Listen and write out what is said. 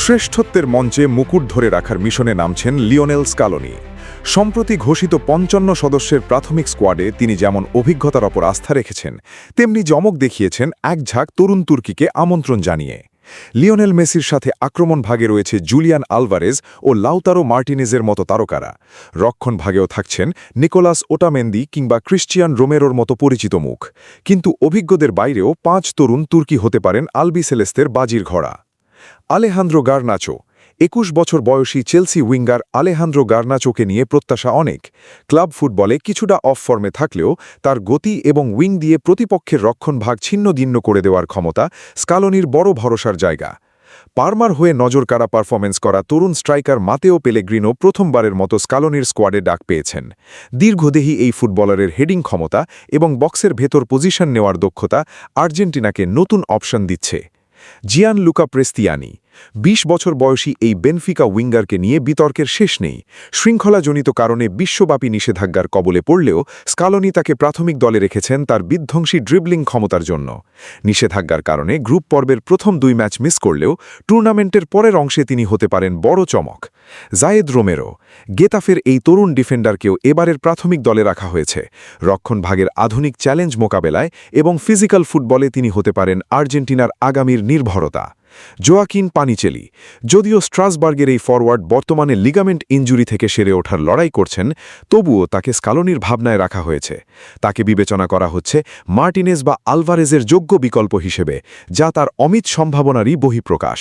শ্রেষ্ঠত্বের মঞ্চে মুকুট ধরে রাখার মিশনে নামছেন লিওনেল স্কালোনি। সম্প্রতি ঘোষিত ৫৫ সদস্যের প্রাথমিক স্কোয়াডে তিনি যেমন অভিজ্ঞতার ওপর আস্থা রেখেছেন, তেমনি চমক দেখিয়েছেন এক ঝাঁক তরুণ তুর্কিকে আমন্ত্রণ জানিয়ে। লিওনেল মেসির সাথে আক্রমণ ভাগে রয়েছে জুলিয়ান আলভারেজ ও লাউতারো মার্টিনেজের মতো তারকারা। রক্ষণ ভাগেও থাকছেন নিকোলাস ওটামেন্দি কিংবা ক্রিশ্চিয়ান রোমেরোর মতো পরিচিত মুখ। কিন্তু অভিজ্ঞদের বাইরেও ৫ তরুণ তুর্কি হতে পারেন আলবিসেলেস্তের বাজির ঘোড়া। Alejandro Garnacho. ২১ বছর বয়সী চেলসি উইঙ্গার আলেহান্দ্রো গার্নাচোকে নিয়ে প্রত্যাশা অনেক। ক্লাব ফুটবলে কিছুটা অফ ফর্মে থাকলেও তার গতি এবং উইং দিয়ে প্রতিপক্ষের রক্ষণভাগ ছিন্নভিন্ন করে দেওয়ার ক্ষমতা স্কালোনির বড় ভরসার জায়গা। পারমার হয়ে নজরকাড়া পারফরমেন্স করা তরুণ স্ট্রাইকার মাতেও পেলেগ্রিনো প্রথমবারের মতো স্কালোনির স্কোয়াডে ডাক পেয়েছেন। দীর্ঘদেহী এই ফুটবলারের হেডিং ক্ষমতা এবং বক্সের ভেতর পজিশন নেওয়ার দক্ষতা আর্জেন্টিনাকে নতুন অপশন দিচ্ছে। জিয়ানলুকা প্রেস্তিয়ানি। ২০ বছর বয়সী এই বেনফিকা উইঙ্গারকে নিয়ে বিতর্কের শেষ নেই। শৃঙ্খলাজনিত কারণে বিশ্বব্যাপী নিষেধাজ্ঞার কবলে পড়লেও স্কালোনি তাকে প্রাথমিক দলে রেখেছেন তার বিধ্বংসী ড্রিবলিং ক্ষমতার জন্য। নিষেধাজ্ঞার কারণে গ্রুপ পর্বের প্রথম ২ ম্যাচ মিস করলেও টুর্নামেন্টের পরের অংশে তিনি হতে পারেন বড় চমক। জায়েদ রোমেরো। গেতাফের এই তরুণ ডিফেন্ডারকেও এবারের প্রাথমিক দলে রাখা হয়েছে। রক্ষণভাগের আধুনিক চ্যালেঞ্জ মোকাবেলায় এবং ফিজিক্যাল ফুটবলে তিনি হতে পারেন আর্জেন্টিনার আগামীর নির্ভরতা। জোয়াকিন পানিচেলি। যদিও স্ট্রাসবার্গের এই ফরওয়ার্ড বর্তমানে লিগামেন্ট ইনজুরি থেকে সেরে ওঠার লড়াই করছেন, তবুও তাকে স্কালোনির ভাবনায় রাখা হয়েছে। তাকে বিবেচনা করা হচ্ছে মার্টিনেজ বা আলভারেজের যোগ্য বিকল্প হিসেবে, যা তার অমিত সম্ভাবনারই বহিঃপ্রকাশ।